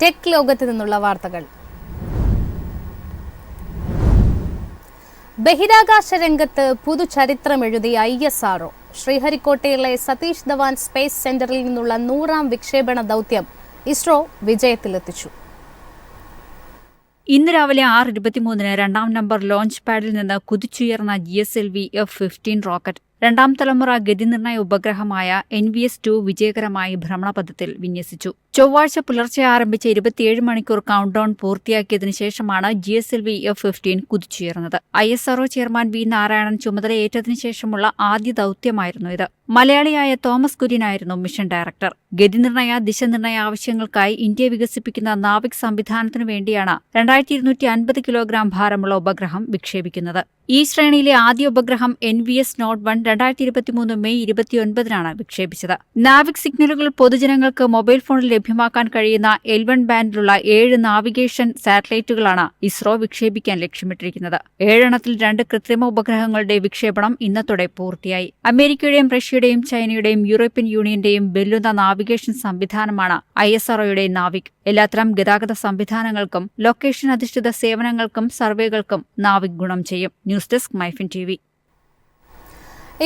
Tech ലോകത്ത് നിന്നുള്ള വാർത്തകൾ. ബഹിരാകാശ രംഗത്ത് പുതുചരിത്രമെഴുതിയ ISRO. ശ്രീഹരിക്കോട്ടയിലെ സതീഷ് ധവാൻ സ്പേസ് സെന്ററിൽ നിന്നുള്ള 100ാം വിക്ഷേപണ ദൗത്യം ഇസ്രോ വിജയത്തിലെത്തിച്ചു. ഇന്ന് രാവിലെ 6:23 രണ്ടാം നമ്പർ ലോഞ്ച് പാഡിൽ നിന്ന് കുതിച്ചുയർന്ന GSLV F-15 റോക്കറ്റ് രണ്ടാം തലമുറ ഗതിനിർണയ ഉപഗ്രഹമായ NVS-2 വിജയകരമായി ഭ്രമണപഥത്തിൽ വിന്യസിച്ചു. ചൊവ്വാഴ്ച പുലർച്ചെ ആരംഭിച്ച 27 മണിക്കൂർ കൗണ്ട് ഡൌൺ പൂർത്തിയാക്കിയതിനു ശേഷമാണ് GSLV F-15 കുതിച്ചുയർന്നത്. ISRO chairman V. നാരായണൻ ചുമതലയേറ്റതിനു ശേഷമുള്ള ആദ്യ ദൗത്യമായിരുന്നു ഇത്. മലയാളിയായ തോമസ് കുര്യനായിരുന്നു മിഷൻ ഡയറക്ടർ. ഗതിനിർണയ, ദിശനിർണയ ആവശ്യങ്ങൾക്കായി ഇന്ത്യ വികസിപ്പിക്കുന്ന നാവിക് സംവിധാനത്തിനു വേണ്ടിയാണ് 2250 കിലോഗ്രാം ഭാരമുള്ള ഉപഗ്രഹം വിക്ഷേപിക്കുന്നത്. ഈ ശ്രേണിയിലെ ആദ്യ ഉപഗ്രഹം NVS-Node 1 2023 മെയ് 29 വിക്ഷേപിച്ചത്. നാവിക് സിഗ്നലുകൾ പൊതുജനങ്ങൾക്ക് മൊബൈൽ ഫോണിൽ ലഭ്യമാക്കാൻ കഴിയുന്ന L1 ബാൻഡിലുള്ള 7 നാവിഗേഷൻ സാറ്റലൈറ്റുകളാണ് ഇസ്രോ വിക്ഷേപിക്കാൻ ലക്ഷ്യമിട്ടിരിക്കുന്നത്. 7 എണ്ണത്തിൽ 2 കൃത്രിമ ഉപഗ്രഹങ്ങളുടെ വിക്ഷേപണം ഇന്നത്തോടെ പൂർത്തിയായി. അമേരിക്കയുടെയും റഷ്യയുടെയും ചൈനയുടെയും യൂറോപ്യൻ യൂണിയന്റെയും വെല്ലുന്ന നാവിഗേഷൻ സംവിധാനമാണ് ISROയുടെ നാവിക്. എല്ലാത്തരം ഗതാഗത സംവിധാനങ്ങൾക്കും ലൊക്കേഷൻ അധിഷ്ഠിത സേവനങ്ങൾക്കും സർവേകൾക്കും നാവിക് ഗുണം ചെയ്യും. News desk MyFin TV.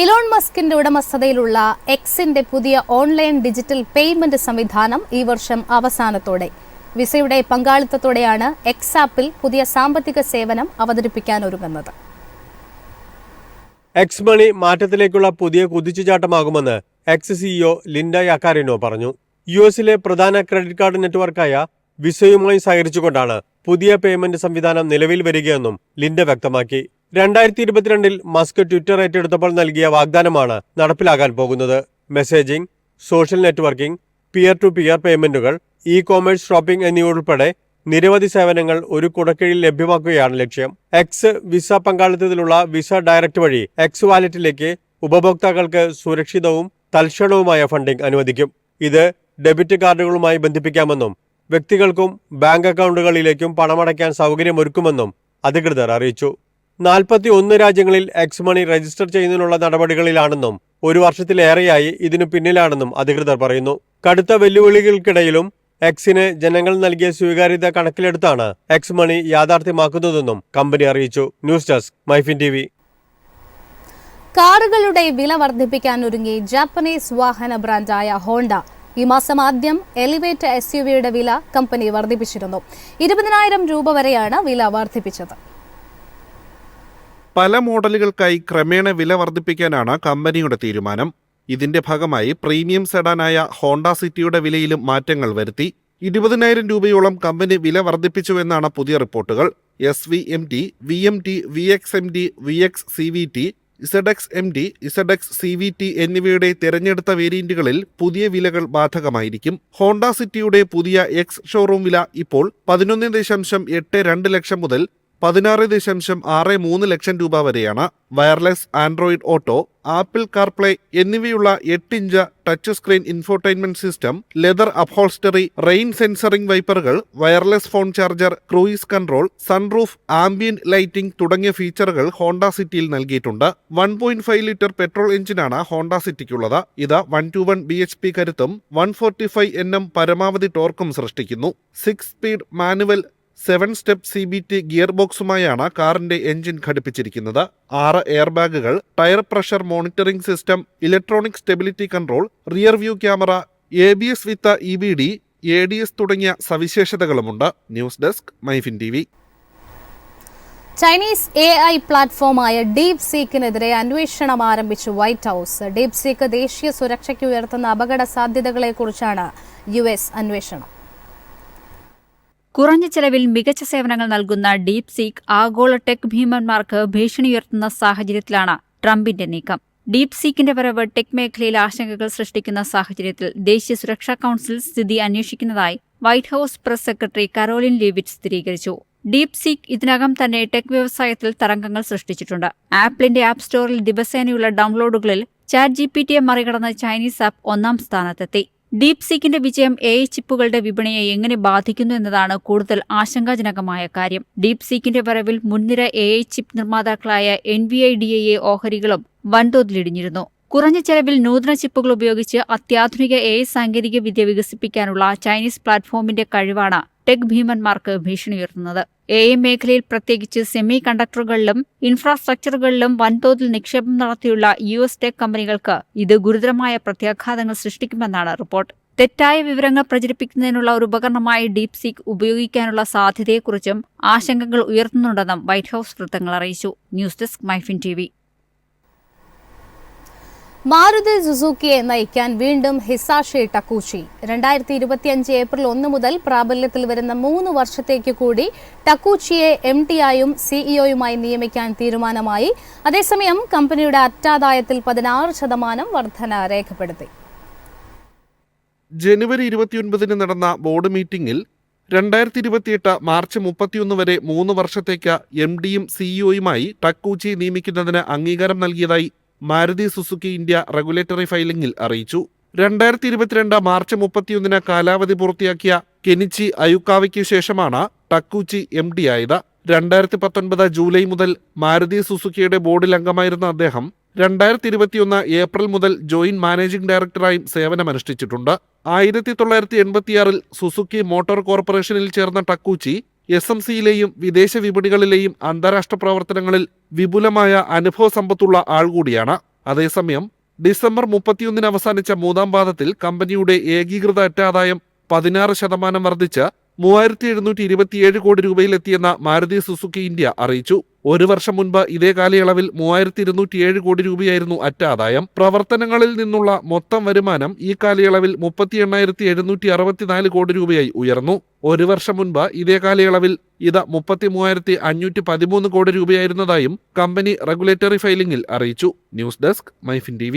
Elon മസ്കിന്റെ ഉടമസ്ഥതയിലുള്ള എക്സിന്റെ പുതിയ ഓൺലൈൻ ഡിജിറ്റൽ പേയ്മെന്റ് സംവിധാനം ഈ വർഷം അവസാനത്തോടെ. വിസയുടെ പങ്കാളിത്തത്തോടെയാണ് എക്സ് ആപ്പിൽ പുതിയ സാമ്പത്തിക സേവനം അവതരിപ്പിക്കാനൊരുങ്ങുന്നത്. എക്സ് മണി മാറ്റത്തിലേക്കുള്ള പുതിയ കുതിച്ചുചാട്ടമാകുമെന്ന് എക്സ് CEO ലിൻഡ യാക്കാരിനോ പറഞ്ഞു. US പ്രധാന ക്രെഡിറ്റ് കാർഡ് നെറ്റ്വർക്കായ വിസയുമായി സഹകരിച്ചുകൊണ്ടാണ് പുതിയ പേയ്മെന്റ് സംവിധാനം നിലവിൽ വരികയെന്നും ലിൻഡ വ്യക്തമാക്കി. 2022 മസ്ക് ട്വിറ്റർ ഏറ്റെടുത്തപ്പോൾ നൽകിയ വാഗ്ദാനമാണ് നടപ്പിലാകാൻ പോകുന്നത്. Messaging, social networking, peer to peer പേയ്മെന്റുകൾ, ഇ-കോമേഴ്സ്, ഷോപ്പിംഗ് എന്നിവയുൾപ്പെടെ നിരവധി സേവനങ്ങൾ ഒരു കുടക്കീഴിൽ ലഭ്യമാക്കുകയാണ് ലക്ഷ്യം. എക്സ് വിസ പങ്കാളിത്തത്തിലുള്ള വിസ ഡയറക്റ്റ് വഴി എക്സ് വാലറ്റിലേക്ക് ഉപഭോക്താക്കൾക്ക് സുരക്ഷിതവും തൽക്ഷണവുമായ ഫണ്ടിംഗ് അനുവദിക്കും. ഇത് ഡെബിറ്റ് കാർഡുകളുമായി ബന്ധിപ്പിക്കാമെന്നും വ്യക്തികൾക്കും ബാങ്ക് അക്കൗണ്ടുകളിലേക്കും പണമടയ്ക്കാൻ സൗകര്യമൊരുക്കുമെന്നും അധികൃതർ അറിയിച്ചു. 41 രാജ്യങ്ങളിൽ എക്സ് മണി രജിസ്റ്റർ ചെയ്യുന്നതിനുള്ള നടപടികളിലാണെന്നും 1 വർഷത്തിലേറെയായി ഇതിനു പിന്നിലാണെന്നും അധികൃതർ പറയുന്നു. കടുത്ത വെല്ലുവിളികൾക്കിടയിലും എക്സിന് ജനങ്ങൾ നൽകിയ സ്വീകാര്യത കണക്കിലെടുത്താണ് എക്സ് മണി യാഥാർത്ഥ്യമാക്കുന്നതെന്നും കമ്പനി അറിയിച്ചു. News desk MyFin TV. കാറുകളുടെ വില വർദ്ധിപ്പിക്കാനൊരുങ്ങി ജാപ്പനീസ് വാഹന ബ്രാൻഡായ ഹോണ്ട. ഈ മാസം ആദ്യം എലിവേറ്റ് SUVയുടെ വില കമ്പനി വർദ്ധിപ്പിച്ചിരുന്നു. 20,000 രൂപ വരെയാണ് വില വർദ്ധിപ്പിച്ചത്. പല മോഡലുകൾക്കായി ക്രമേണ വില വർദ്ധിപ്പിക്കാനാണ് കമ്പനിയുടെ തീരുമാനം. ഇതിന്റെ ഭാഗമായി പ്രീമിയം സെഡാനായ ഹോണ്ട സിറ്റിയുടെ വിലയിലും മാറ്റങ്ങൾ വരുത്തി. 20,000 രൂപയോളം കമ്പനി വില വർദ്ധിപ്പിച്ചുവെന്നാണ് പുതിയ റിപ്പോർട്ടുകൾ. SVMT, VMT, VXMT, VX CVT, ZX-MT, ZX-CVT എന്നിവയുടെ തിരഞ്ഞെടുത്ത വേരിയന്റുകളിൽ പുതിയ വിലകൾ ബാധകമായിരിക്കും. ഹോണ്ട സിറ്റിയുടെ പുതിയ എക്സ് ഷോറൂം വില ഇപ്പോൾ 11.82 ലക്ഷം മുതൽ 16.63 ലക്ഷം രൂപ വരെയാണ്. Wireless Android auto, Apple CarPlay എന്നിവയുള്ള 8 inch touch screen infotainment system, leather upholstery, rain sensoring വൈപ്പറുകൾ, wireless phone charger, cruise control, sunroof, ambient lighting തുടങ്ങിയ ഫീച്ചറുകൾ ഹോണ്ട സിറ്റിയിൽ നൽകിയിട്ടുണ്ട്. 1.5 ലിറ്റർ പെട്രോൾ എഞ്ചിനാണ് ഹോണ്ട സിറ്റിക്കുള്ളത്. ഇത് 121 bhp കരുത്തും 145 Nm പരമാവധി ടോർക്കും സൃഷ്ടിക്കുന്നു. 6 speed manual 7 step CBT gear ബോക്സുമായാണ് കാറിന്റെ എഞ്ചിൻ ഘടിപ്പിച്ചിരിക്കുന്നത്. 6 എയർ ബാഗുകൾ, tyre pressure monitoring system, electronic stability control, rear view camera, ABS with EBD, ADS തുടങ്ങിയ സവിശേഷതകളുമുണ്ട്. News desk MyFin TV. Chinese AI പ്ലാറ്റ്ഫോമായ ഡീപ് സീക്കിനെതിരെ അന്വേഷണം ആരംഭിച്ചു വൈറ്റ് ഹൌസ്. ഡീപ് സീക്ക് ദേശീയ സുരക്ഷയ്ക്ക് ഉയർത്തുന്ന അപകട സാധ്യതകളെക്കുറിച്ചാണ് US അന്വേഷണം. കുറഞ്ഞ ചെലവിൽ മികച്ച സേവനങ്ങൾ നൽകുന്ന ഡീപ് സീക്ക് ആഗോള ടെക് ഭീമന്മാർക്ക് ഭീഷണിയുയർത്തുന്ന സാഹചര്യത്തിലാണ് ട്രംപിന്റെ നീക്കം. ഡീപ് സീക്കിന്റെ വരവ് ടെക് മേഖലയിൽ ആശങ്കകൾ സൃഷ്ടിക്കുന്ന സാഹചര്യത്തിൽ ദേശീയ സുരക്ഷാ കൌൺസിൽ സ്ഥിതി അന്വേഷിക്കുന്നതായി White House press secretary Karoline Leavitt സ്ഥിരീകരിച്ചു. ഡീപ് സീക്ക് ഇതിനകം തന്നെ ടെക് വ്യവസായത്തിൽ തരംഗങ്ങൾ സൃഷ്ടിച്ചിട്ടുണ്ട്. ആപ്പിളിന്റെ ആപ്പ് സ്റ്റോറിൽ ദിവസേനയുള്ള ഡൗൺലോഡുകളിൽ ChatGPTയെ മറികടന്ന് ചൈനീസ് ആപ്പ് 1ാം സ്ഥാനത്തെത്തി. ഡീപ് സീക്കിന്റെ വിജയം AI ചിപ്പുകളുടെ വിപണിയെ എങ്ങനെ ബാധിക്കുന്നു എന്നതാണ് കൂടുതൽ ആശങ്കാജനകമായ കാര്യം. ഡീപ് സീക്കിന്റെ വരവിൽ മുൻനിര AI ചിപ്പ് നിർമ്മാതാക്കളായ NVIDIA ഓഹരികളും വൻതോതിലിടിഞ്ഞിരുന്നു. കുറഞ്ഞ ചെലവിൽ നൂതന ചിപ്പുകൾ ഉപയോഗിച്ച് അത്യാധുനിക AI സാങ്കേതികവിദ്യ വികസിപ്പിക്കാനുള്ള ചൈനീസ് പ്ലാറ്റ്ഫോമിന്റെ കഴിവാണ് ടെക് ഭീമന്മാർക്ക് ഭീഷണി ഉയർത്തുന്നത്. AI മേഖലയിൽ പ്രത്യേകിച്ച് സെമി കണ്ടക്ടറുകളിലും ഇൻഫ്രാസ്ട്രക്ചറുകളിലും വൻതോതിൽ നിക്ഷേപം നടത്തിയുള്ള US ടെക് കമ്പനികൾക്ക് ഇത് ഗുരുതരമായ പ്രത്യാഘാതങ്ങൾ സൃഷ്ടിക്കുമെന്നാണ് റിപ്പോർട്ട്. തെറ്റായ വിവരങ്ങൾ പ്രചരിപ്പിക്കുന്നതിനുള്ള ഒരു ഉപകരണമായി ഡീപ്സീക്ക് ഉപയോഗിക്കാനുള്ള സാധ്യതയെക്കുറിച്ചും ആശങ്കകൾ ഉയർത്തുന്നുണ്ടെന്നും വൈറ്റ് ഹൌസ് വൃത്തങ്ങൾ അറിയിച്ചു. News desk MyFin TV. Maruti സുസുക്കിയെ നയിക്കാൻ വീണ്ടും ഹിസാഷി ടക്കൂച്ചി. 2025 ഏപ്രിൽ 1 മുതൽ പ്രാബല്യത്തിൽ വരുന്ന 3 വർഷത്തേക്ക് കൂടി ടക്കൂച്ചിയെ MD-ആയും CEO-യുമായി നിയമിക്കാൻ തീരുമാനമായി. അതേസമയം കമ്പനിയുടെ അറ്റാദായത്തിൽ 16% വർധന രേഖപ്പെടുത്തി. ജനുവരി 29 നടന്ന ബോർഡ് മീറ്റിംഗിൽ 2028 മാർച്ച് 31 വരെ 3 വർഷത്തേക്ക് MD-യും CEO-യുമായി ടക്കൂച്ചിയെ നിയമിക്കുന്നതിന് അംഗീകാരം നൽകിയതായി മാരുതി സുസുക്കി ഇന്ത്യ റെഗുലേറ്ററി ഫയലിംഗിൽ അറിയിച്ചു. 2022 മാർച്ച് 31 കാലാവധി പൂർത്തിയാക്കിയ കെനിച്ചി അയുക്കാവയ്ക്ക് ശേഷമാണ് ടക്കൂച്ചി MD ആയത്. 2019 ജൂലൈ മുതൽ മാരുതി സുസുക്കിയുടെ ബോർഡിൽ അംഗമായിരുന്ന അദ്ദേഹം 2021 ഏപ്രിൽ മുതൽ ജോയിന്റ് മാനേജിംഗ് ഡയറക്ടറായും സേവനമനുഷ്ഠിച്ചിട്ടുണ്ട്. 1986 സുസുക്കി മോട്ടോർ കോർപ്പറേഷനിൽ ചേർന്ന ടക്കൂച്ചി SMC-യിലെയും വിദേശ വിപണികളിലെയും അന്താരാഷ്ട്ര പ്രവർത്തനങ്ങളിൽ വിപുലമായ അനുഭവ സമ്പത്തുള്ള ആൾ കൂടിയാണ്. അതേസമയം ഡിസംബർ 31 അവസാനിച്ച 3-ാം പാദത്തിൽ കമ്പനിയുടെ ഏകീകൃത അറ്റാദായം 16% വർദ്ധിച്ച് 3727 കോടി രൂപയിലെത്തിയെന്ന് മാരുതി സുസുക്കി ഇന്ത്യ അറിയിച്ചു. 1 വർഷം മുൻപ് ഇതേ കാലയളവിൽ 3207 കോടി രൂപയായിരുന്നു അറ്റാദായം. പ്രവർത്തനങ്ങളിൽ നിന്നുള്ള മൊത്തം വരുമാനം ഈ കാലയളവിൽ 38,764 കോടി രൂപയായി ഉയർന്നു. 1 വർഷം മുൻപ് ഇതേ കാലയളവിൽ ഇത് 33,513 കോടി രൂപയായിരുന്നതായും കമ്പനി റെഗുലേറ്ററി ഫയലിംഗിൽ അറിയിച്ചു. News desk MyFin TV.